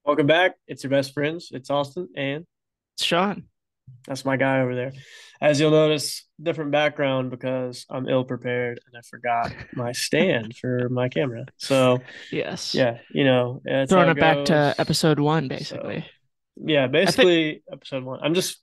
Welcome back. It's your best friends. It's Austin, and It's Sean. that's my guy over there. As you'll notice, different background because I'm ill prepared and I forgot my stand for my camera. So, Yes. yeah, that's how Throwing it it back to goes. episode one, So, basically. yeah, I think, basically, episode one. I'm just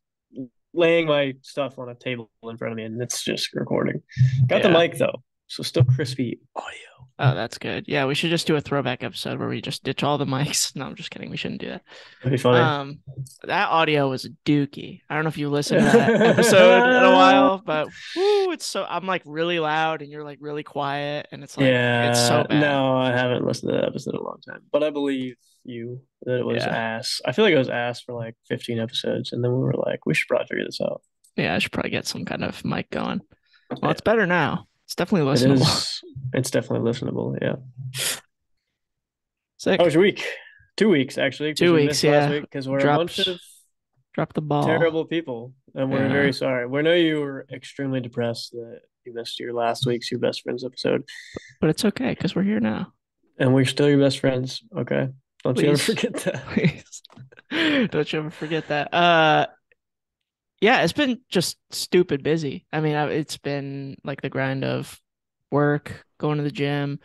laying my stuff on a table in front of me and it's just recording. Got the yeah. mic though, so still crispy audio. Oh, that's good. Yeah, we should just do a throwback episode where we just ditch all the mics. No, I'm just kidding. We shouldn't do that. That'd be funny. Um, that audio was dookie. I don't know if you listened to that episode in a while, but whoo, I'm like really loud and you're like really quiet, and it's so Yeah, bad. no, I haven't listened to that episode in a long time, but I believe you that it was Yeah. ass. I feel like it was ass for like 15 episodes, and then we were like, we should probably figure this out. Yeah, I should probably get some kind of mic going. Well, Yeah, it's better now. It's definitely it listenable. is. It's definitely listenable. Yeah. How Sick. was your week? 2 weeks actually, because 2 weeks, we missed last yeah. week because we're a bunch Dropped of dropped the ball. terrible people, and we're Yeah. very sorry. We know you were extremely depressed that you missed your last week's your best friends episode, But it's okay because we're here now. and we're still your best friends. Okay, don't you ever Please. forget that. Please. Don't you ever forget that. Yeah, it's been just stupid busy. I mean, it's been like the grind of work, going to the gym.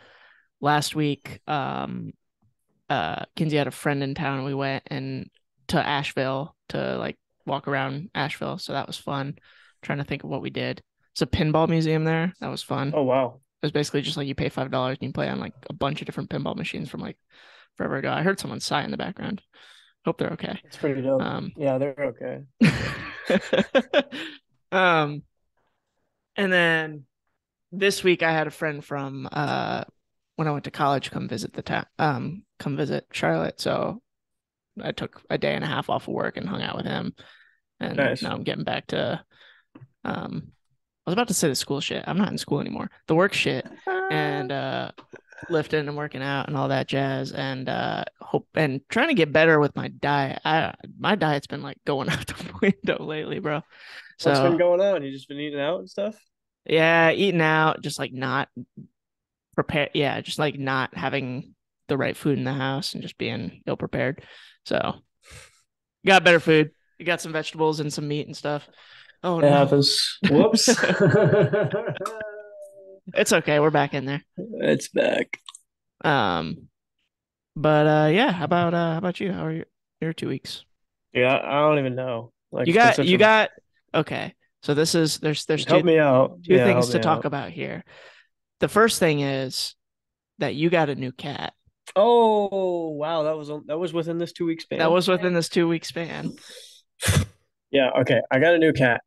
Last week, Kinsey had a friend in town and we went and to Asheville to like walk around Asheville. So that was fun. Trying to think of what we did. It's a pinball museum there. That was fun. Oh wow. It was basically just like you pay $5 and you play on like a bunch of different pinball machines from like forever ago. I heard someone sigh in the background. Hope they're okay. It's pretty dope. Um, Yeah, they're okay. um, and then this week I had a friend from when I went to college come visit the town, come visit Charlotte. So I took a day and a half off of work and hung out with him. And Nice. now I'm getting back to I was about to say the school shit. I'm not in school anymore. The work shit and lifting and working out and all that jazz and hope and trying to get better with my diet. My diet's been like going out the window lately, bro. What's been So going on? You just been eating out and stuff? yeah, eating out, just like not prepared. Yeah, just like not having the right food in the house and just being ill prepared. So got better food. You got some vegetables and some meat and stuff. Oh It no. happens. Whoops. It's okay. We're back in there. It's back. Um, but yeah, how about you? How are your 2 weeks? Yeah, I don't even know. Like You it's been got such you a got okay. So this is there's help me out. two Yeah, things help to me talk out. about here. The first thing is that you got a new cat. Oh wow, that was within this 2 week That span. was within this 2 week span. Yeah, okay. I got a new cat.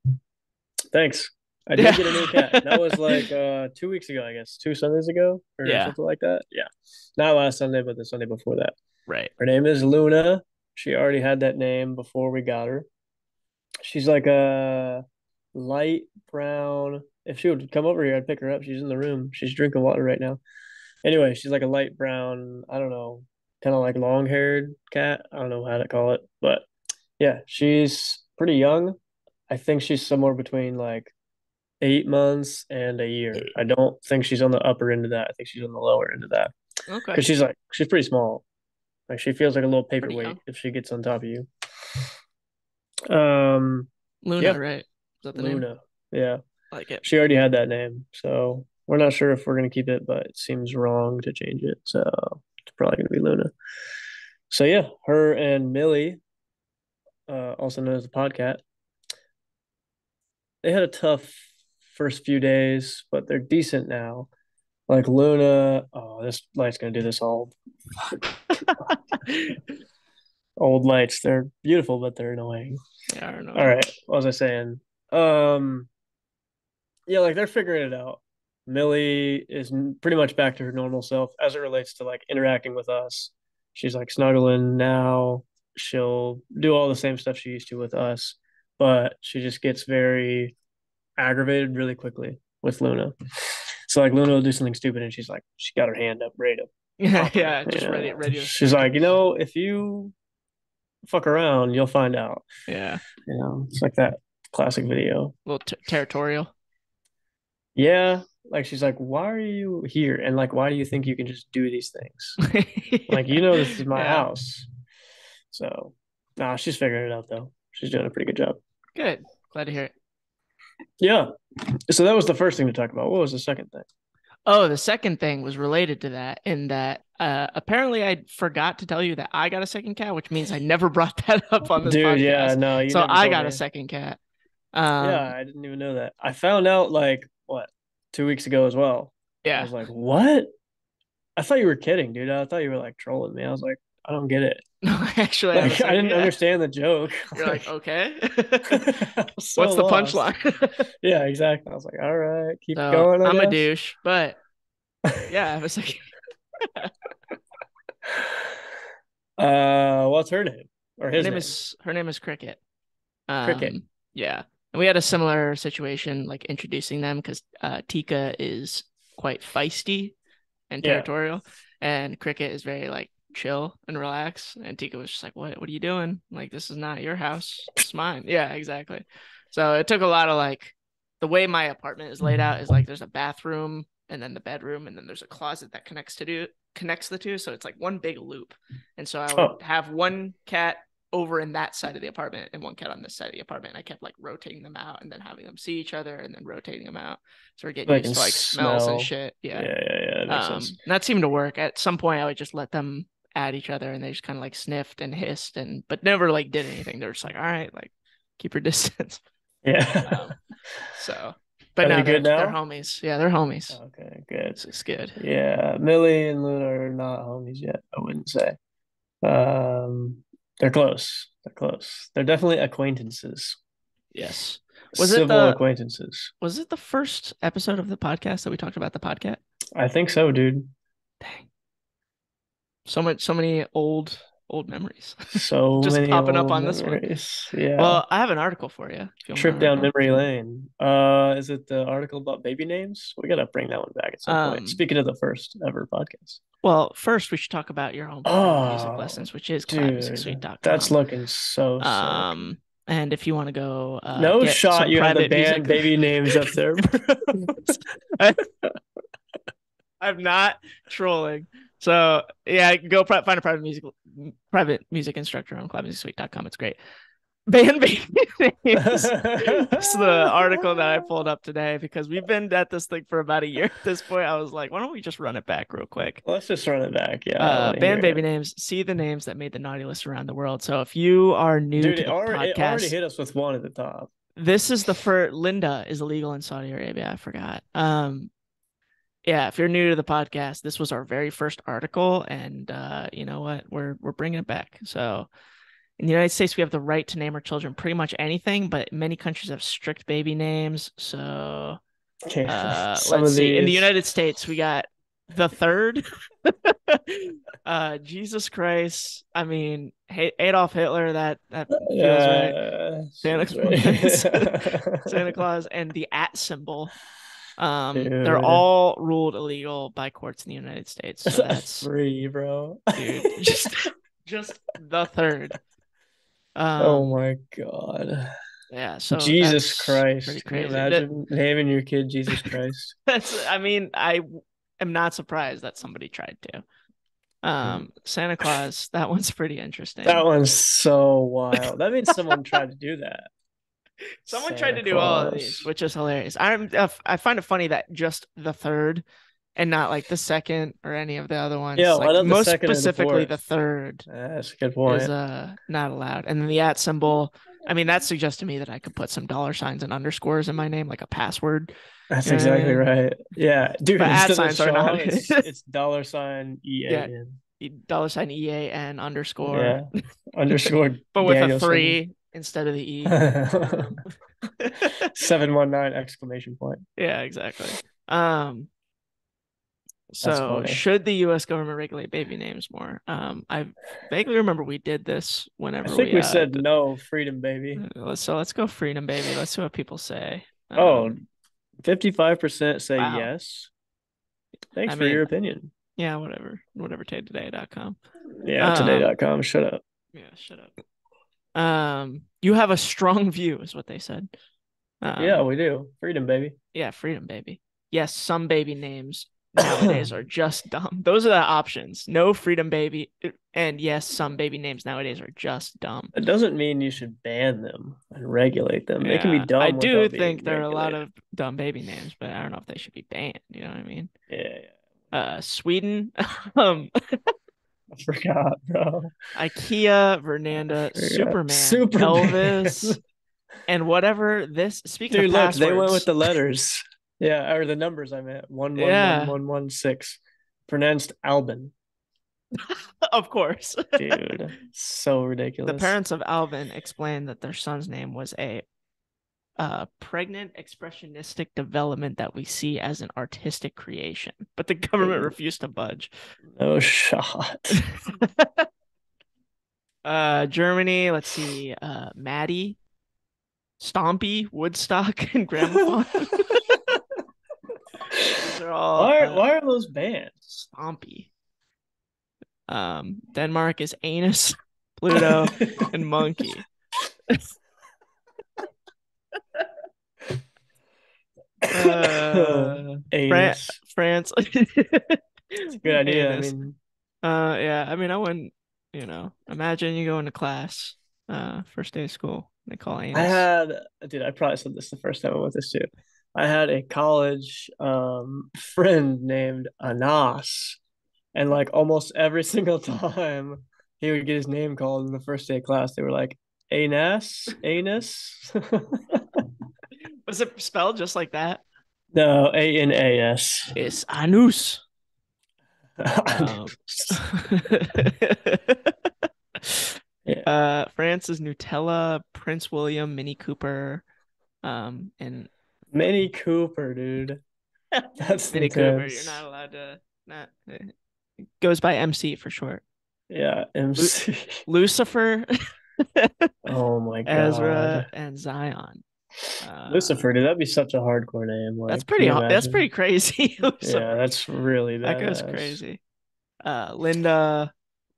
Thanks. I did Yeah. get a new cat. That was like 2 weeks ago, I guess. 2 Sundays ago or Yeah. something like that. Yeah. Not last Sunday, but the Sunday before that. Right. Her name is Luna. She already had that name before we got her. She's like a light brown. If she would come over here, I'd pick her up. She's in the room. She's drinking water right now. Anyway, she's like a light brown, I don't know, kind of like long-haired cat. I don't know how to call it, but yeah, she's pretty young. I think she's somewhere between like 8 months and a year. I don't think she's on the upper end of that. I think she's on the lower end of that Okay. because she's pretty small. Like she feels like a little Pretty paperweight young. if she gets on top of you. Um, Luna, yeah, right? Is that the name? Luna. Yeah, I like it. she already had that name, so we're not sure if we're gonna keep it, but it seems wrong to change it. So it's probably gonna be Luna. So yeah, her and Millie, also known as the Podcat, they had a tough first few days, but they're decent now. Like Luna, oh, this light's gonna do this all. Old lights, they're beautiful, but they're annoying. Yeah, I don't All know. right, what was I saying? Um, yeah, like they're figuring it out. Millie is pretty much back to her normal self as it relates to like interacting with us. She's like snuggling now. She'll do all the same stuff she used to with us, but she just gets very aggravated really quickly with Luna. So like Luna will do something stupid and she's like she got her hand up ready to Yeah, pop her. yeah, just ready to She's strike. like, if you fuck around, you'll find out. Yeah, It's like that classic video. a little territorial. Yeah, like she's like, why are you here? And like, why do you think you can just do these things? Like, this is my Yeah. house. So, nah, she's figuring it out though. She's doing a pretty good job. Good. Glad to hear it. Yeah. So that was the first thing to talk about. What was the second thing? Oh, the second thing was related to that in that apparently I forgot to tell you that I got a second cat, which means I never brought that up on this Dude, yeah, podcast. no, you So never I told got a me. second cat. Yeah, Um, I didn't even know that. I found out like what, 2 weeks ago as well. I yeah. was like, what? I thought you were kidding, dude. I thought you were like trolling me. I was like, I don't get it. No, I actually have a Like, I second didn't cat. understand the joke. You're like, Like, okay. I was so What's the lost. punchline? Yeah, exactly. I was like, all right, keep So going, I I'm a guess. douche, but yeah, I have a second. What's her name or his name? Her name is Cricket. Cricket. Yeah. And we had a similar situation, like introducing them because Tika is quite feisty and Yeah. territorial, and Cricket is very like chill and relaxed. And Tika was just like, What are you doing? Like, this is not your house. This is mine." Yeah, exactly. So it took a lot of like the way my apartment is laid out is like there's a bathroom and then the bedroom and then there's a closet that connects the two. So it's like one big loop. And so I would Oh, have one cat over in that side of the apartment and one cat on this side of the apartment. And I kept like rotating them out and then having them see each other and then rotating them out. So we're getting I used can to like smells and smell. shit. Yeah. Yeah, yeah, yeah. That makes sense. That seemed to work. At some point I would just let them at each other and they just kind of like sniffed and hissed and but never like did anything. They were just like, all right, like keep your distance. Yeah. Um, so but Are they now good they're now? homies. Yeah, they're homies. Okay, good. It's good. Yeah, Millie and Luna are not homies yet, I wouldn't say. Um, they're close. They're close. They're definitely acquaintances. Yes. Was it Civil the acquaintances. was it the first episode of the podcast that we talked about the podcast? I think so, dude. Dang. So many old memories So just many popping up old on this one. memories. Yeah. Well, I have an article for you if you want an Trip down article. memory lane. Is it the article about baby names? We gotta bring that one back at some point. Um, Speaking of the first ever podcast. well, first we should talk about your home private music Oh, lessons, which is dude, that's clapmusicsuite.com. looking so sick. And if you want to go No get shot some you have the private band music, baby names up there, bro. I'm not trolling. So yeah, go find a private music instructor on clapmusicsuite.com. It's great. Band baby names. It's the article that I pulled up today because we've been at this thing for about a year at this point. I was like, why don't we just run it back real quick? Let's just run it back. Yeah, I want to hear Band baby it. names. See the names that made the naughty list around the world. So if you are new Dude, to the it already podcast, hit us with one at the top. this is the first. Linda is illegal in Saudi Arabia. I forgot. Yeah, if you're new to the podcast, this was our very first article, and you know what? We're bringing it back. So in the United States, we have the right to name our children pretty much anything, but many countries have strict baby names. So Okay, some let's of see. In the these. United States, we got the third. Jesus Christ. I mean, Adolf Hitler, that feels right. Santa Seems Claus. right. Santa Claus and the at symbol. They're Dude, all ruled illegal by courts in the United States. So that's that's free, bro. dude, just the third. Oh Um, my God. yeah, so Jesus that's pretty Christ. Can you crazy. That imagine naming your kid Jesus Christ? that's I mean, I am not surprised that somebody tried to. Santa Claus, that one's pretty That interesting. one's so wild. That means someone tried to do that. Someone tried Santa to do all of these, Claus. which is hilarious. I find it funny that just the third and not like the second or any of the other Yeah, ones. why Like not the most second or the specifically the fourth? third That's a good is point. not allowed. And then the at symbol, I mean that suggests to me that I could put some dollar signs and underscores in my name like a password. That's You know what I exactly mean? right. Yeah, dude, But at instead of signs are not Sean, it's dollar sign yeah, EAN. dollar sign EAN underscore Yeah. Underscore but with a Danielson. 3 instead of the E. Um, 719 exclamation point. yeah, exactly. Um, That's so funny. should the US government regulate baby names more? I vaguely remember we did this I whenever think we we said no, freedom, baby. let's go freedom baby. Let's see what people say. Oh, 55% say Wow. yes. Thanks I for mean, your opinion. yeah, whatever today.com. Yeah, Um, today.com. Shut up. yeah, shut up. You have a strong view is what they said. Yeah, Um, we do. Freedom, baby. yeah, freedom baby. Yes, some baby names nowadays are just dumb. Those are the options. No freedom baby. And yes, some baby names nowadays are just dumb. It doesn't mean you should ban them and regulate them. They can be Yeah, I dumb do without think being there are a lot regulated. of dumb baby names, but I don't know if they should be banned. You know what I mean? Yeah, Sweden, um, I forgot, bro. IKEA, I Vernanda, forgot. Superman, Superman. Elvis, and whatever this. Speaking of Dude, look, they went with passwords, the letters. Yeah, or the numbers I meant. One one one yeah, one one six. Pronounced Albin. of course. Dude, so The ridiculous. parents of Alvin explained that their son's name was a pregnant expressionistic development that we see as an artistic creation, but the government refused to budge. No shot. Germany, let's see, Maddie, Stompy, Woodstock, and Gramophone. These are all Why are those banned? Stompy. Denmark is anus, Pluto, and monkey. Uh, Anus. France, It's a good idea. I anus. mean, Yeah. I mean, I wouldn't. Imagine you go into class, first day of school. They call I anus. had, dude, I probably said this the first time I went this too. I had a college friend named Anas, and like almost every single time he would get his name called in the first day of class, they were like, Anas, Anus. Was it spelled just like that? No, Anas. It's anus. Um, Yeah. France is Nutella, Prince William, Mini Cooper, and Mini Cooper, dude. That's Mini Cooper. You're not intense. allowed to. Not goes by MC for short. Yeah, Lu MC. Lucifer, Oh my Ezra, God. and Zion. Uh, Lucifer, dude, that'd be such a hardcore name. that's Like, can pretty. you That's pretty imagine? crazy, Yeah, Lucifer. that's really That goes badass. crazy. Linda,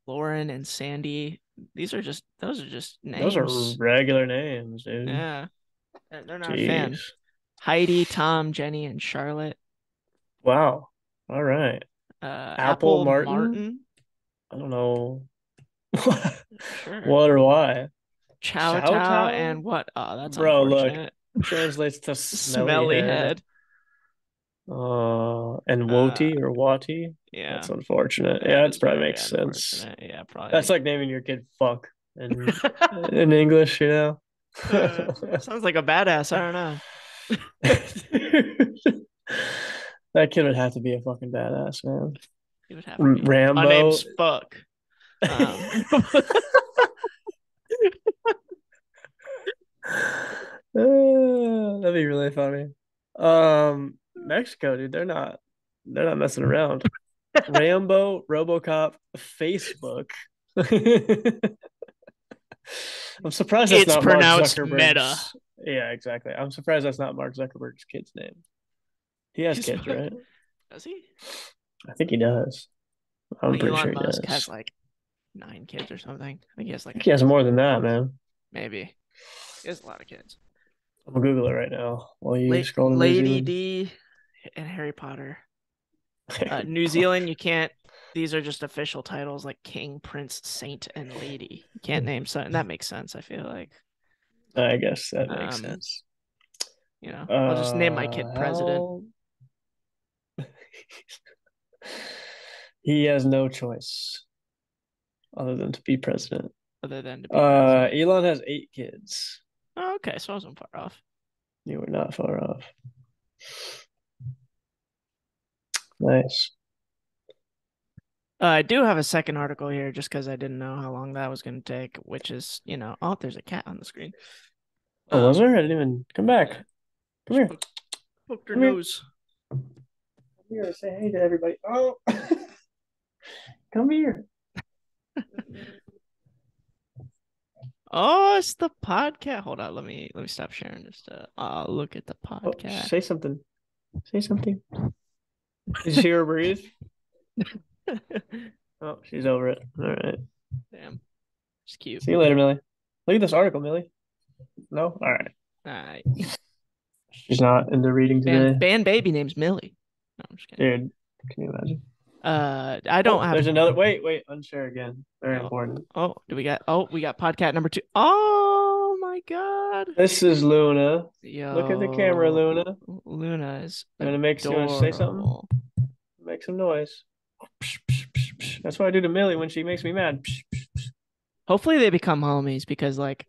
Lauren, and Sandy. Those are just Those are names. regular names, dude. Yeah, they're not a fan. Jeez. Heidi, Tom, Jenny, and Charlotte. Wow. All right. Apple Apple, Martin? Martin. I don't know. Sure. What or why? Chow Chow Chow Tow? and what? Oh, that's Bro, look, unfortunate. translates to smelly Smelly head. head. And Uh, Woti or Wati? That's yeah, unfortunate. that Yeah, it is probably very makes sense. unfortunate. Yeah, That's probably. like naming your kid fuck in English, you know? Sounds like a badass. I don't know. That kid would have to be a fucking badass, man. He would have to be. My Rambo. name's Fuck. Um, That'd be really funny. Mexico, dude, they're not messing around. Rambo, RoboCop, Facebook. I'm surprised that's it's not Mark pronounced Meta. Zuckerberg's. Yeah, exactly. I'm surprised that's not Mark Zuckerberg's kid's name. He has He's kids, right? does he? I think he does. Well, I'm pretty sure Elon he Musk has does. like 9 kids or something. I think he has I like think he has more than that, man. maybe. He has a lot of kids. I'm gonna Google it right now while you scroll to New Lady Zealand. D and Harry Potter. New Zealand, you can't. These are just official titles like King, Prince, Saint, and Lady. You can't name something. That makes sense. I feel like. I guess that makes Um, sense. I'll just name my kid President. Hell, he has no choice other than to be president. Other than to be president. Elon has 8 kids. Oh, okay, so I wasn't far off. You were not far off. Nice. I do have a second article here just because I didn't know how long that was going to take, which is, oh, there's a cat on the screen. Oh, was there? I didn't even come back. Come here. Poked her Come here. nose. Come here. Say hey to everybody. Oh, come here. Oh, it's the podcast. Hold on, let me stop sharing this. Look at the Oh, podcast. say something. Say something. Did you see her breathe? Oh, she's over it. All right. Damn, it's cute. See you later, Millie. Look at this article, Millie. No? All right. All right. She's not into reading today. Band baby name's Millie. No, I'm just kidding. Dude, Can you imagine? I don't Oh, have. there's another. Wait. Unshare again. Very Oh, important. do we got? Oh, we got Podcat number 2. Oh my God. This is Luna. Look at the camera, Yo, Luna. Luna is You want to say something? adorable. Make some noise. That's what I do to Millie when she makes me mad. Hopefully they become homies because like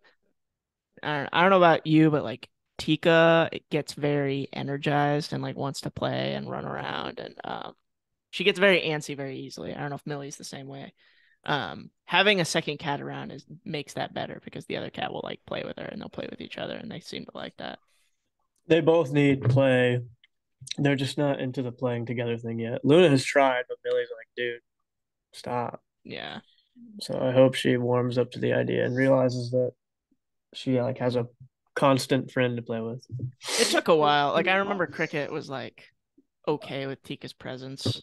I don't know about you, but like Tika gets very energized and like wants to play and run around and she gets very antsy very easily. I don't know if Millie's the same way. Having a second cat around is makes that better because the other cat will like play with her and they'll play with each other and they seem to like that. They both need play. They're just not into the playing together thing yet. Luna has tried, but Millie's like, dude, stop. Yeah. So I hope she warms up to the idea and realizes that she like has a constant friend to play with. It took a while. Like I remember Cricket was like okay with Tika's presence,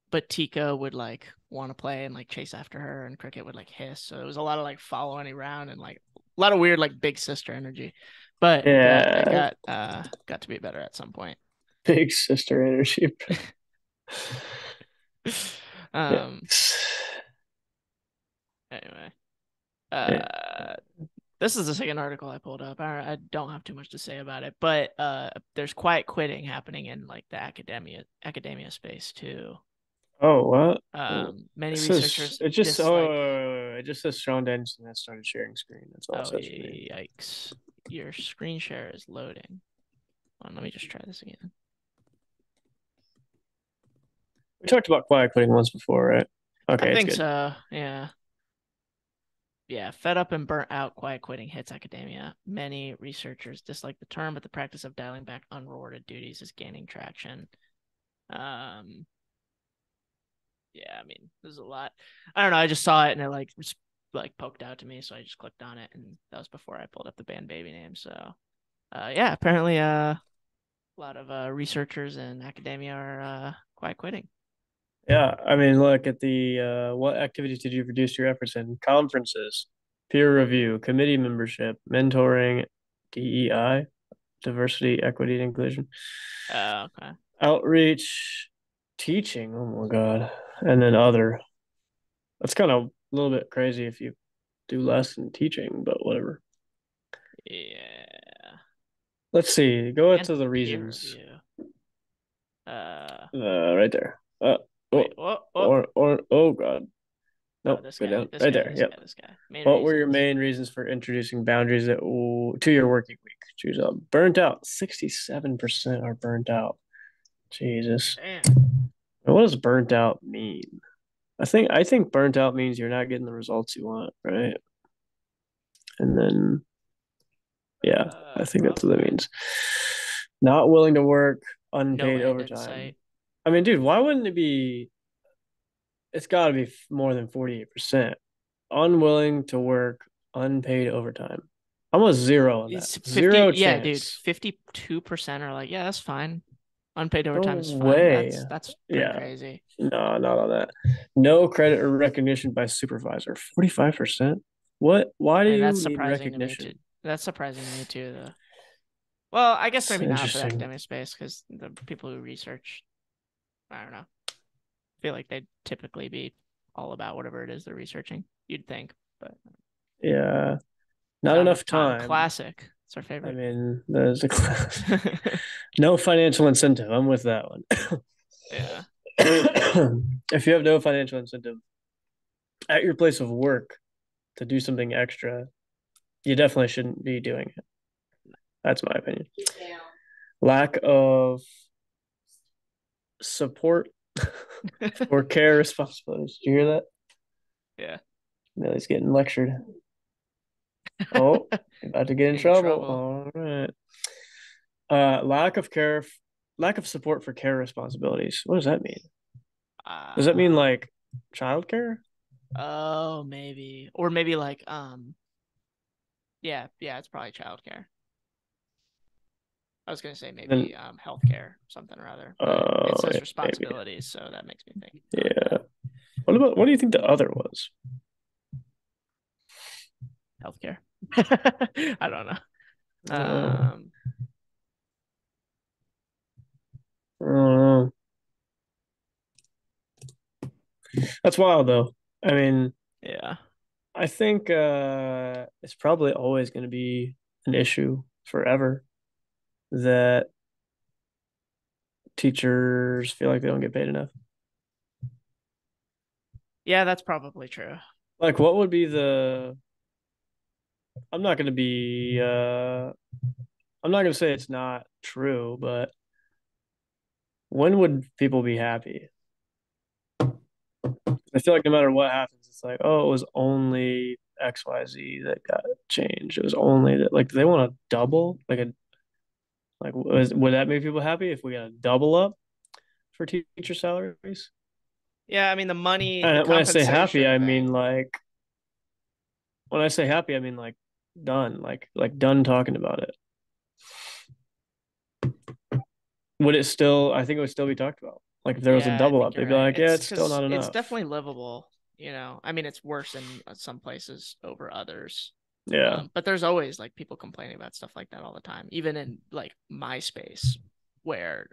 but Tika would like want to play and like chase after her, and Cricket would like hiss. So it was a lot of like following around and like a lot of weird like big sister energy. But it Yeah, got to be better at some point. big sister energy. Yeah. um. Anyway, Yeah. uh, this is the second article I pulled up. I don't have too much to say about it, but there's quiet quitting happening in like the academia space too. Oh, what? Many It says researchers it just dislike. it just says Sean Dennison has started sharing screen. That's all it Oh, says for me. yikes. Your screen share is loading. Hold on, let me just try this again. We talked about quiet quitting once before, right? I Okay, it's think good. so. Yeah. Yeah. Fed up and burnt out, quiet quitting hits academia. Many researchers dislike the term, but the practice of dialing back unrewarded duties is gaining traction. Um, yeah, I mean, there's a lot. I don't know. I just saw it and it like poked out to me, so I just clicked on it, and that was before I pulled up the band baby name. So, yeah, apparently, a lot of researchers in academia are quiet quitting. Yeah, I mean, look at the what activities did you reduce your efforts in? Conferences, peer review, committee membership, mentoring, DEI, diversity, equity, and inclusion, Okay. outreach, teaching. Oh my God, and then other. That's kind of a little bit crazy if you do less in teaching, but whatever. Yeah. Let's see. Go And to the peer reasons. review. Uh, Right there. Oh, wait. What? What? or oh God. Oh, Nope. this Go guy. down. This Right guy. there. This Yep. guy. This guy. Main What were your reasons. main reasons for introducing boundaries to your working week? Choose up. Burnt out. 67% are burnt out. Jesus. Damn. What does burnt out mean? I think burnt out means you're not getting the results you want, right? And then yeah, I think that's what that Probably. means. Not willing to work No unpaid end in overtime. sight. I mean, dude, why wouldn't it be? It's got to be more than 48%. Unwilling to work unpaid overtime. Almost zero on that. It's 50. Zero Yeah, dude. chance. 52% are like, yeah, that's fine. Unpaid No overtime is fine. way. That's pretty Yeah. crazy. No, not on that. No credit or recognition by supervisor. 45%. What? Why do And that's you need surprising to me too. recognition? That's surprising to me too. Well, I guess It's maybe not for the interesting. academic space because the people who research, I don't know, feel like they'd typically be all about whatever it is they're researching. You'd think, but Yeah. Not not enough enough time. time. Classic. It's our I favorite. mean, there's a classic. No financial incentive. I'm with that one. Yeah. If you have no financial incentive at your place of work to do something extra, you definitely shouldn't be doing it. That's my opinion. Lack of support or care responsibilities. Did you hear that? Yeah. Millie's getting lectured. Oh, about to get in Getting in trouble. trouble. All right. Lack of care, lack of support for care responsibilities. What does that mean? Does that mean Um. like childcare? Oh, maybe, or maybe like yeah, yeah. It's probably childcare. I was gonna say Then, maybe healthcare, something or other, but it says yeah, maybe. responsibilities, so that makes me think Yeah. that What do you think the other was? healthcare. I don't know. Uh, Um, I don't know. That's wild though. I mean, Yeah. I think it's probably always going to be an issue forever that teachers feel like they don't get paid enough. Yeah, that's probably true. Like, what would be I'm not going to be, I'm not going to say it's not true, but when would people be happy? I feel like no matter what happens, it's like, oh, it was only XYZ that got changed. It was only that, like, they want to double, would that make people happy if we got to double up for teacher salaries? Yeah, I mean the money, the And when I say happy, compensation I mean thing. like when I say happy, I mean done, like done talking about it. Would it still? I think it would still be talked about. Like if there was a Yeah, I double think up, you're they'd be right. like, yeah, It's it's still because not it's enough. definitely livable, you know. I mean, it's worse in some places over others. Yeah, But there's always like people complaining about stuff like that all the time, even in like my space, where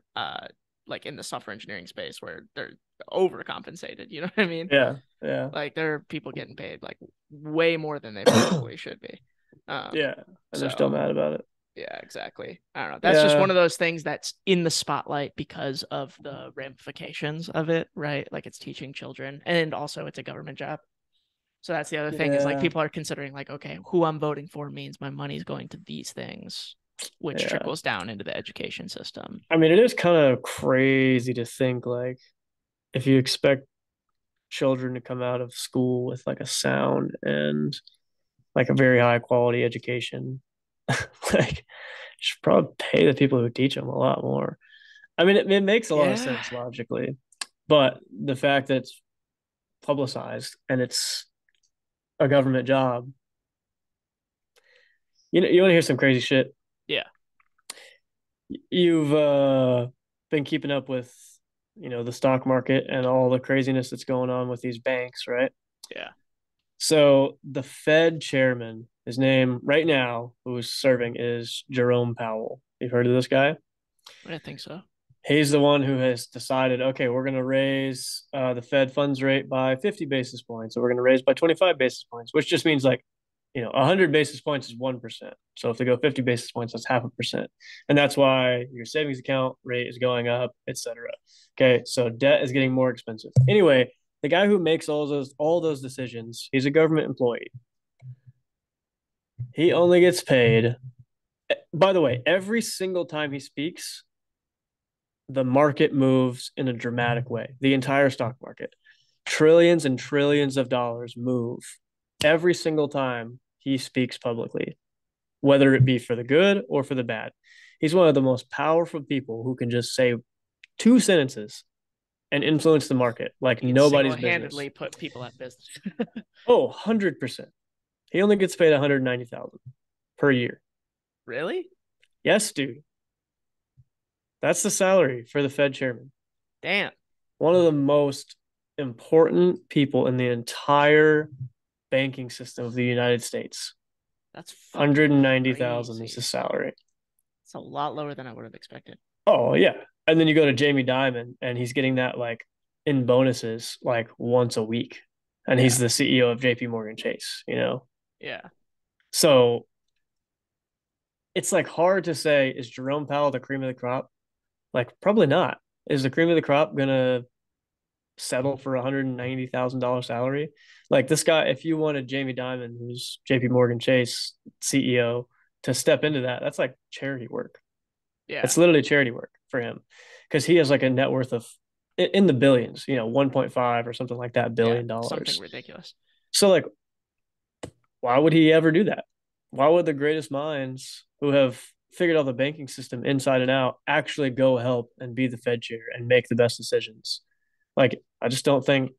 like in the software engineering space where they're overcompensated. You know what I mean? yeah, yeah, Like there are people getting paid like way more than they probably should be. Um, yeah, and they're still so mad about it. yeah, exactly. I don't know. That's just one Yeah, of those things that's in the spotlight because of the ramifications of it, right? Like it's teaching children and also it's a government job. So that's the other thing is like yeah, people are considering like, okay, who I'm voting for means my money's going to these things, which yeah. trickles down into the education system. I mean, it is kind of crazy to think like if you expect children to come out of school with like a sound and like a very high quality education, like you should probably pay the people who teach them a lot more. I mean, it makes a lot of Yeah. sense logically, but the fact that it's publicized and it's a government job, you want to hear some crazy shit. Yeah. You've been keeping up with, the stock market and all the craziness that's going on with these banks, right? Yeah. So the Fed chairman, his name right now, who's serving, is Jerome Powell. You've heard of this guy? I think so. He's the one who has decided, okay, we're going to raise the Fed funds rate by 50 basis points, or we're going to raise by 25 basis points, which just means like, 100 basis points is 1%. So if they go 50 basis points, that's 0.5%. And that's why your savings account rate is going up, etc. Okay, so debt is getting more expensive. Anyway, the guy who makes all those decisions, he's a government employee. He only gets paid. By the way, every single time he speaks, the market moves in a dramatic way. The entire stock market, trillions and trillions of dollars move every single time he speaks publicly, whether it be for the good or for the bad. He's one of the most powerful people who can just say two sentences and influence the market like He can nobody's business. single-handedly put people at business. Oh, 100%. He only gets paid 190,000 per year. Really? Yes, dude. That's the salary for the Fed chairman. Damn. One of the most important people in the entire banking system of the United States. That's fucking 190,000 is crazy. his salary. It's a lot lower than I would have expected. Oh yeah. And then you go to Jamie Dimon and he's getting that like in bonuses like once a week. And he's Yeah. the CEO of JP Morgan Chase. Yeah. So it's like hard to say, is Jerome Powell the cream of the crop? Like probably not. Is the cream of the crop gonna settle for $190,000 salary? Like this guy, if you wanted Jamie Dimon, who's JP Morgan Chase CEO, to step into that, that's like charity work. Yeah. It's literally charity work for him because he has like a net worth of in the billions, 1.5 or something like that Yeah. billion Something dollars. ridiculous. So like, why would he ever do that? Why would the greatest minds who have figured out the banking system inside and out actually go help and be the Fed chair and make the best decisions? Like, I just don't think,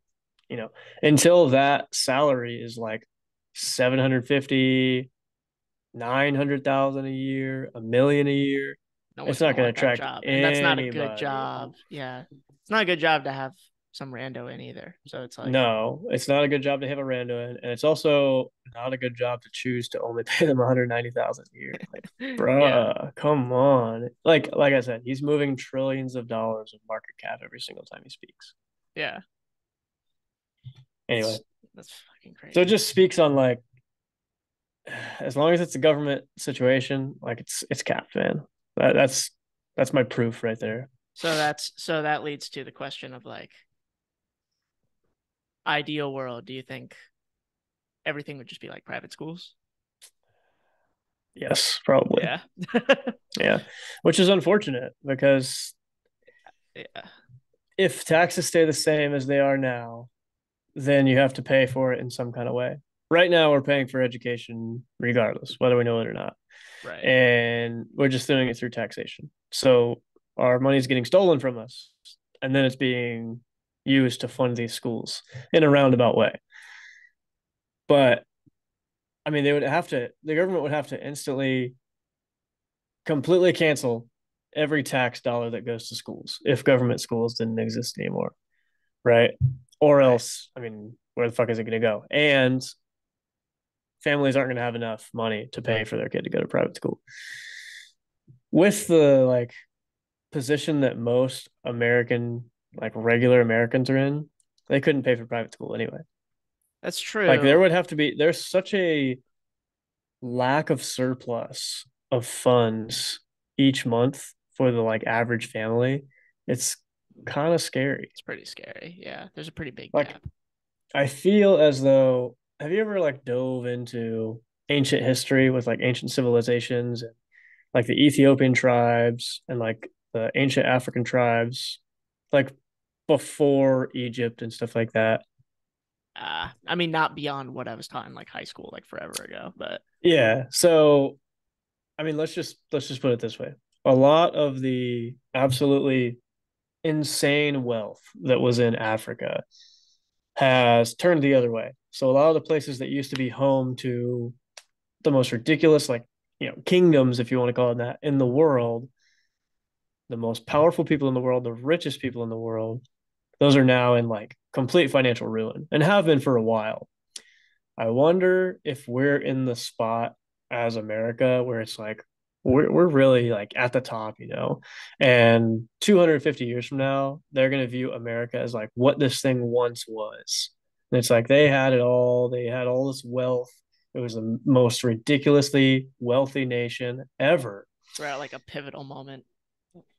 you know, until that salary is like 750, 900,000 a year, a million a year, No it's one's not gonna going to want that attract job. And that's not a good anybody. job. Yeah. It's not a good job to have some rando in either. So it's like, No, it's not a good job to have a rando in, and it's also not a good job to choose to only pay them 190,000 a year. Like, yeah. bruh, come on. Like I said, he's moving trillions of dollars of market cap every single time he speaks. Yeah. Anyway, That's fucking so it crazy. just speaks on like as long as it's a government situation, like it's capped, man. That's my proof right there. So that leads to the question of like ideal world. Do you think everything would just be like private schools? Yes, probably. Yeah. Yeah, which is unfortunate because Yeah. if taxes stay the same as they are now, then you have to pay for it in some kind of way. Right now, we're paying for education regardless, whether we know it or not. Right. And we're just doing it through taxation. So our money is getting stolen from us, and then it's being used to fund these schools in a roundabout way. But I mean, the government would have to instantly, completely cancel every tax dollar that goes to schools if government schools didn't exist anymore, right? Or Right. else, I mean, where the fuck is it going to go? And families aren't going to have enough money to pay for their kid to go to private school. With the like position that most American, like regular Americans are in, they couldn't pay for private school anyway. That's Like true. there's such a lack of surplus of funds each month for the like average family. It's kind of scary. It's pretty scary. Yeah. There's a pretty big Like gap. I feel as though, have you ever like dove into ancient history with like ancient civilizations and like the Ethiopian tribes and like the ancient African tribes, like before Egypt and stuff like that? I mean, not beyond what I was taught in like high school, like forever ago, but Yeah. So I mean, let's just put it this way. A lot of the absolutely insane wealth that was in Africa has turned the other way. So a lot of the places that used to be home to the most ridiculous, like, kingdoms, if you want to call it that, in the world, the most powerful people in the world, the richest people in the world, those are now in like complete financial ruin and have been for a while. I wonder if we're in the spot as America where it's like we're really like at the top, and 250 years from now, they're going to view America as like what this thing once was. And it's like they had it all, they had all this wealth. It was the most ridiculously wealthy nation ever. we're at like a pivotal moment.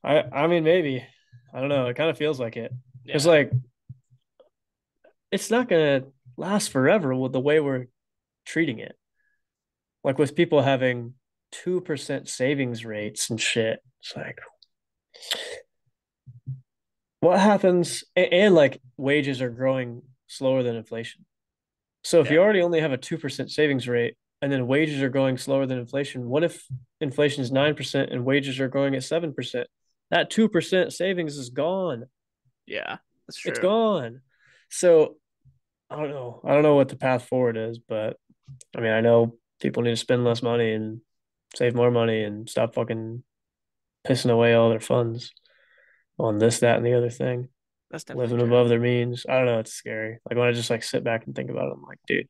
I mean, maybe. I don't know. It kind of feels like it. It's Yeah. like it's not going to last forever with the way we're treating it. Like with people having 2% savings rates and shit. It's like, what happens? And like wages are growing slower than inflation. So if you Yeah. already only have a 2% savings rate and then wages are going slower than inflation, what if inflation is 9% and wages are growing at 7%? That 2% savings is gone. Yeah. That's It's true. gone. So I don't know. I don't know what the path forward is, but I mean, I know people need to spend less money and save more money and stop fucking pissing away all their funds on this, that, and the other thing, That's definitely living true. above their means. I don't know. It's scary. Like when I just like sit back and think about it, I'm like, dude,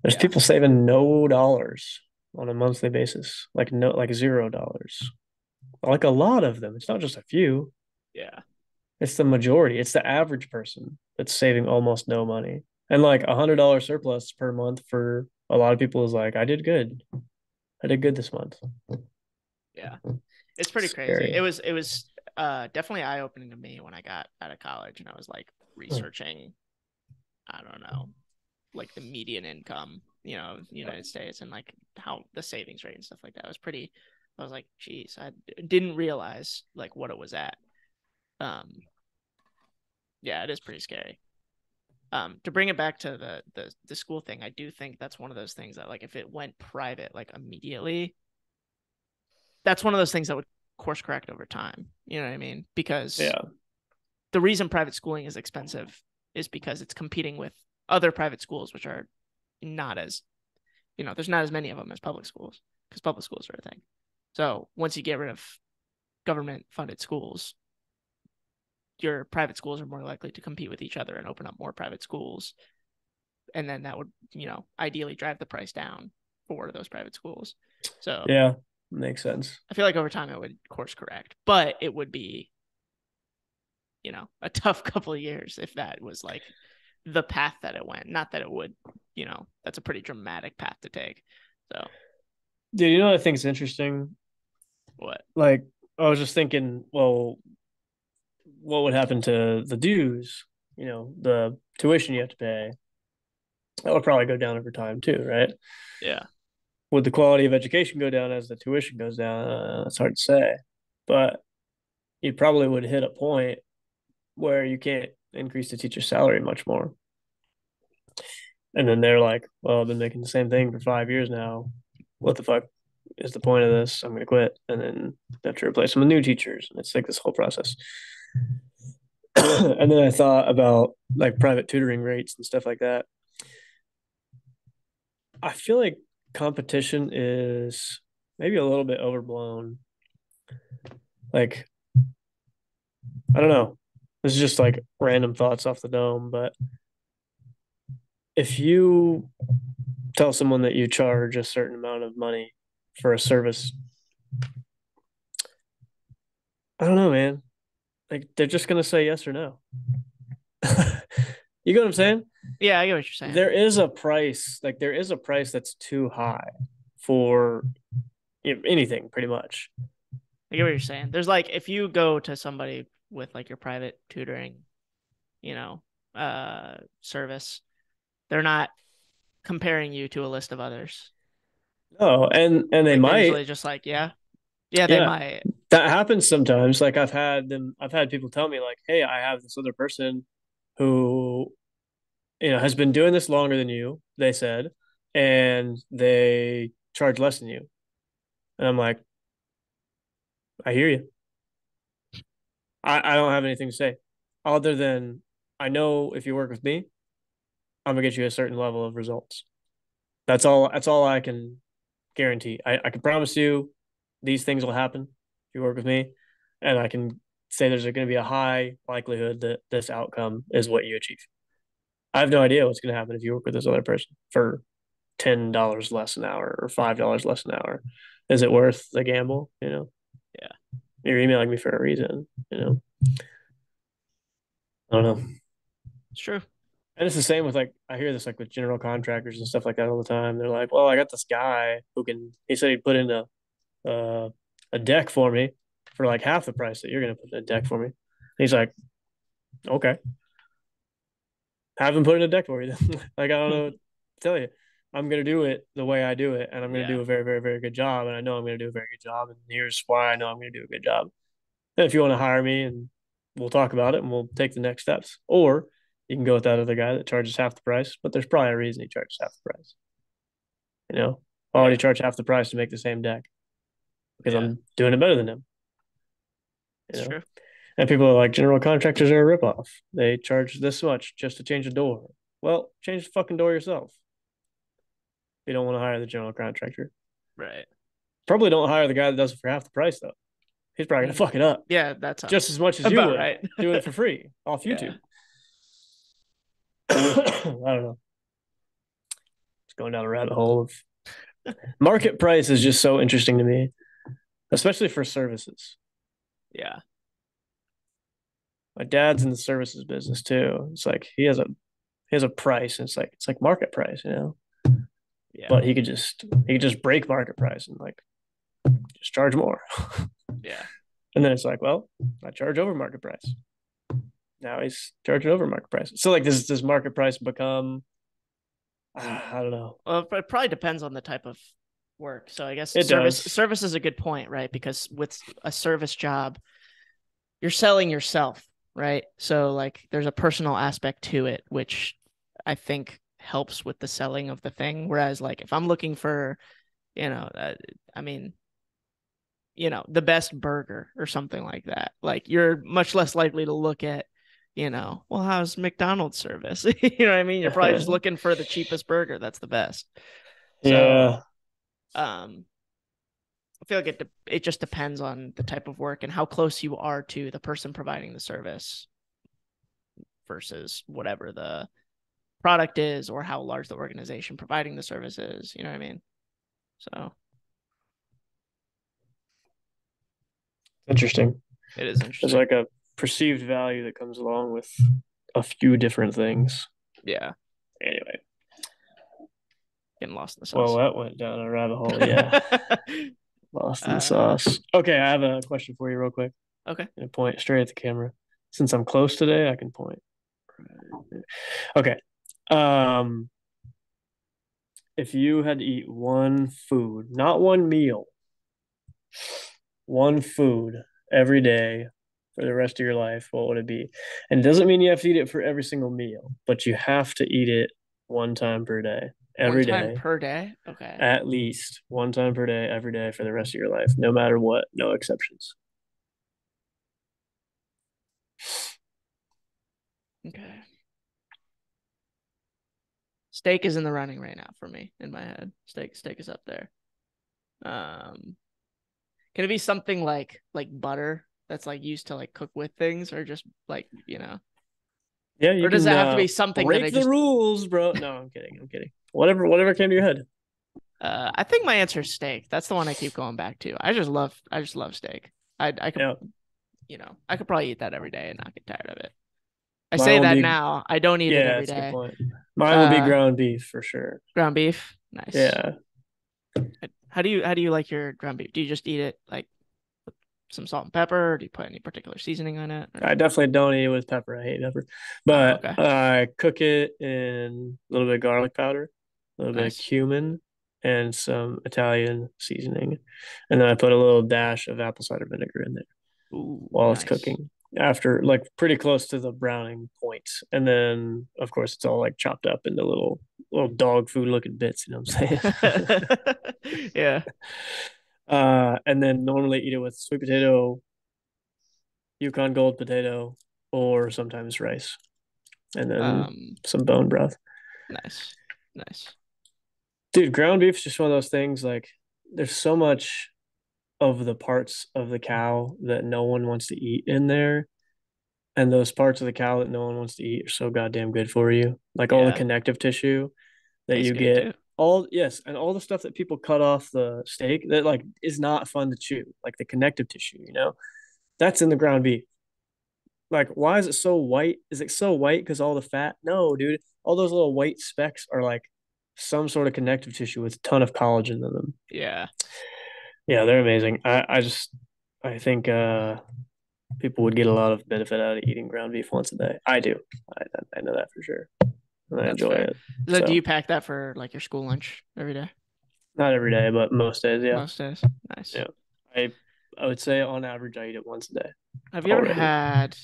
there's Yeah. people saving no dollars on a monthly basis, like no, like $0. Like a lot of them. It's not just a few. Yeah. It's the majority. It's the average person that's saving almost no money. And like $100 surplus per month for a lot of people is like, I did good. I did good this month. Yeah. It's pretty crazy. Scary. It was definitely eye opening to me when I got out of college and I was like researching, I don't know, like the median income, of the United States and like how the savings rate and stuff like that was pretty. I was like, geez, I didn't realize like what it was at. Um, yeah, it is pretty scary. To bring it back to the school thing, I do think that's one of those things that like if it went private like immediately, that's one of those things that would course correct over time. You know what I mean? Because Yeah. the reason private schooling is expensive is because it's competing with other private schools, which are not as, there's not as many of them as public schools because public schools are a thing. So once you get rid of government funded schools, your private schools are more likely to compete with each other and open up more private schools. And then that would, ideally drive the price down for those private schools. So Yeah. Makes sense. I feel like over time it would course correct, but it would be, a tough couple of years if that was like the path that it went. Not that it would, that's a pretty dramatic path to take. So Dude, you know what I think is interesting? what? Like, I was just thinking, well, what would happen to the dues? You know, the tuition you have to pay. That would probably go down over time too, right? Yeah. Would the quality of education go down as the tuition goes down? It's hard to say, but you probably would hit a point where you can't increase the teacher's salary much more. And then they're like, well, I've been making the same thing for 5 years now. What the fuck is the point of this? I'm going to quit. And then they have to replace them with new teachers. And it's like this whole process. And then I thought about like private tutoring rates and stuff like that. I feel like competition is maybe a little bit overblown. Like, I don't know. This is just like random thoughts off the dome, but if you tell someone that you charge a certain amount of money for a service, I don't know, man. Like they're just gonna say yes or no. You get what I'm saying? Yeah, I get what you're saying. There is a price, like there is a price that's too high for anything, pretty much. I get what you're saying. There's like if you go to somebody with like your private tutoring, you know, service, they're not comparing you to a list of others. No, and they Like they're might, usually just like, yeah, yeah, they yeah, might. that happens sometimes. Like I've had people tell me like, hey, I have this other person who has been doing this longer than you. They said, and they charge less than you, and I'm like, I hear you. I don't have anything to say other than I know if you work with me, I'm gonna get you a certain level of results. That's all. That's all I can guarantee. I can promise you these things will happen if you work with me, and I can say there's going to be a high likelihood that this outcome is what you achieve. I have no idea what's going to happen if you work with this other person for $10 less an hour or $5 less an hour. Is it worth the gamble? Yeah, You're emailing me for a reason. I don't know. it's true. And it's the same with like I hear this like with general contractors and stuff like that all the time. They're like, "Well, I got this guy who can." He said he'd put in uh, a deck for me for like half the price that you're gonna put in a deck for me. And he's like, "Okay, have him put in a deck for you." Then. Like I don't know what to tell you. I'm gonna do it the way I do it, and I'm gonna Yeah, do a very, very, very good job. And I know I'm gonna do a very good job. And here's why I know I'm gonna do a good job. And if you want to hire me, and we'll talk about it, and we'll take the next steps, or you can go with that other guy that charges half the price. But there's probably a reason he charges half the price. Why would he yeah, charge half the price to make the same deck? Because yeah. I'm doing it better than him. You It's know, true. and people are like, general contractors are a ripoff. They charge this much just to change a door. Well, change the fucking door yourself. You don't want to hire the general contractor. Right. Probably don't hire the guy that does it for half the price though. He's probably gonna Mm. fuck it up Yeah, that just sounds as much as you about would right. doing it for free off Yeah, YouTube. I don't know. It's going down a rabbit hole of market price is just so interesting to me, especially for services. yeah, My dad's in the services business too. It's like he has a price, and it's like market price. yeah, But he could just break market price and like just charge more. yeah, And then it's like, well, I charge over market price. Now he's charging over market price. So like does market price become I don't know. well, it probably depends on the type of work. So I guess It service does. service is a good point, right? Because with a service job, you're selling yourself, right? So like there's a personal aspect to it, which I think helps with the selling of the thing. Whereas like if I'm looking for, you know, uh, I mean, the best burger or something like that, like you're much less likely to look at, well, how's McDonald's service? You know what I mean? You're probably just looking for the cheapest burger that's the best. So, Yeah. um, I feel like it just depends on the type of work and how close you are to the person providing the service versus whatever the product is or how large the organization providing the service is. You know what I mean? So Interesting. it is There's interesting. like a perceived value that comes along with a few different things. Yeah, Anyway, getting lost in the well, sauce. that went down a rabbit hole. Yeah, lost in the uh, sauce. Okay, I have a question for you, real quick. okay. I'm gonna point straight at the camera. Since I'm close today, I can point. Okay. Um, if you had to eat one food, not one meal, one food every day for the rest of your life, what would it be? And it doesn't mean you have to eat it for every single meal, but you have to eat it one time per day, One every time day, per day. Okay. at least one time per day, every day for the rest of your life, no matter what, no exceptions. Okay. Steak is in the running right now for me in my head. Steak is up there. Um, can it be something like butter that's like used to like cook with things, or just like Yeah, or you does it can have to be something that I break the just rules, bro. No, I'm kidding. I'm kidding. Whatever came to your head. I think my answer is steak. That's the one I keep going back to. I just love steak. I could Yeah, I could probably eat that every day and not get tired of it. I mine say would that be. now. I don't eat it Yeah, every that's a good day. point. Mine would be Uh ground beef for sure. Ground beef. Nice. Yeah, How do you like your ground beef? Do you just eat it like with some salt and pepper, or do you put any particular seasoning on it? Or I definitely don't eat it with pepper. I hate pepper, oh, but okay. I cook it in a little bit of garlic powder, a little bit of Nice. cumin, and some Italian seasoning, and then I put a little dash of apple cider vinegar in there Ooh, while it's nice. cooking. After like pretty close to the browning point, and then of course it's all like chopped up into little dog food looking bits. You know what I'm saying? Yeah. And then normally eat it with sweet potato, Yukon Gold potato, or sometimes rice, and then Um, some bone broth. nice. Nice. Dude, ground beef is just one of those things. Like, there's so much of the parts of the cow that no one wants to eat in there, and those parts of the cow that no one wants to eat are so goddamn good for you. Like all the Yeah. connective tissue that Tastes you good get. too. All yes, and all the stuff that people cut off the steak that like is not fun to chew, like the connective tissue, that's in the ground beef. Like, why is it so white? Is it so white because all the fat? No, dude. All those little white specks are like some sort of connective tissue with a ton of collagen in them. Yeah. Yeah, they're amazing. I think people would get a lot of benefit out of eating ground beef once a day. I do. I know that for sure. And I That's enjoy fair. it. Do So you pack that for like your school lunch every day? not every day, but most days, yeah. Most days. Nice. Yeah. I I would say on average I eat it once a day Have you ever already. had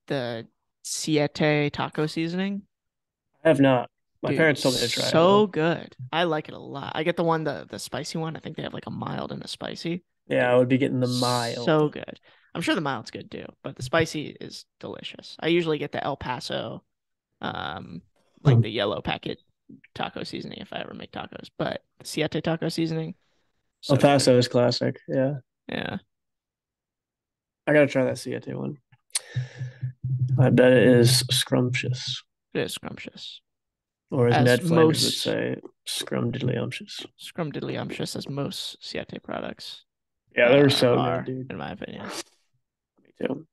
the Siete taco seasoning? I have not. My Dude, parents told me to try it so though. good. I like it a lot. I get the spicy one. I think they have like a mild and a spicy. Yeah, I Dude, would be getting the so mild. good. I'm sure the mild's good too, but the spicy is delicious. I usually get the El Paso, um, like the yellow packet taco seasoning if I ever make tacos. But the Siete taco seasoning, El so good. Paso is classic. Yeah. Yeah, I gotta try that Siete one. I bet it is scrumptious. it is scrumptious. Or as As Ned Flanders would most say, scrumdiddlyumptious. scrumdiddlyumptious as most Siete products Yeah, they're so good, are, dude. in my opinion. Me too.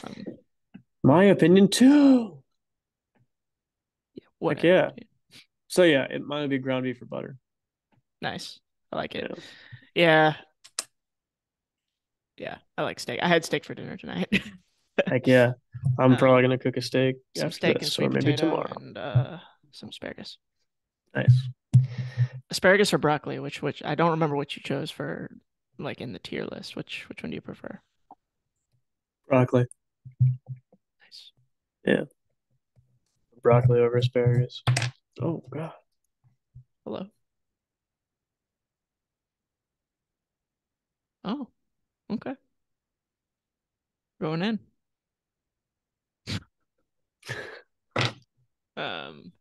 Um, My opinion too. yeah, Heck whatever, yeah. dude. So yeah, it might be ground beef for butter. Nice. I like it. Yeah. Yeah, yeah. I like steak. I had steak for dinner tonight. Heck yeah. I'm probably um, gonna cook a steak some after steak and this, or sweet maybe potato tomorrow. and some asparagus. Nice. Asparagus or broccoli? Which I don't remember what you chose for like in the tier list. Which one do you prefer? Broccoli. Nice. Yeah. Broccoli over asparagus. Oh god. Hello. Oh, okay. Going in. Um,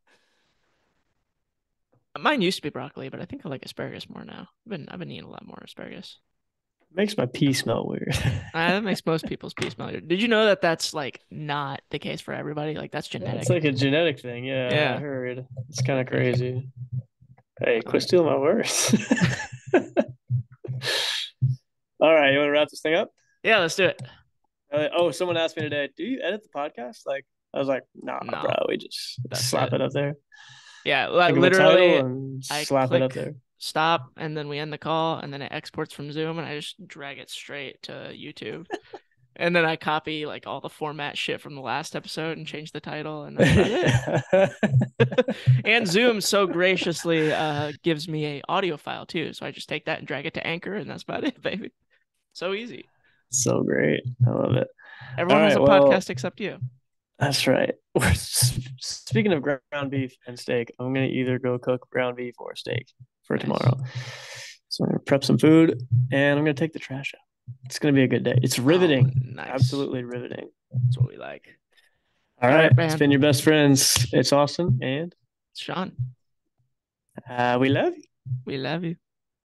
Mine used to be broccoli, but I think I like asparagus more now. I've been eating a lot more asparagus. Makes my pee smell weird. That makes most people's pee smell good. Did you know that that's like not the case for everybody? Like that's It's genetic. like a genetic thing. Yeah, I Yeah, heard. It's so kind of crazy. crazy. Hey, quit Um, stealing my words. All right, you want to wrap this thing up? yeah, let's do it. Oh, someone asked me today, do you edit the podcast? Like, I was like, nah, bro, No, we just that's slap it. it up there. Yeah, Think of a title literally, and I slap it up click there. stop and then we end the call and then it exports from Zoom and I just drag it straight to YouTube. And then I copy like all the format shit from the last episode and change the title and that's about it. And Zoom so graciously gives me a audio file too. So I just take that and drag it to Anchor and that's about it, baby. So easy. So great. I love it. All Everyone has right. a Well, podcast except you. that's right. Speaking of ground beef and steak, I'm gonna either go cook ground beef or steak for Nice. tomorrow. So I'm gonna prep some food and I'm gonna take the trash out. It's gonna be a good day. It's Oh, riveting. nice. Absolutely riveting. That's what we like. All All right. right, It's been man. your best friends. It's awesome. And Sean, we love you. we love you.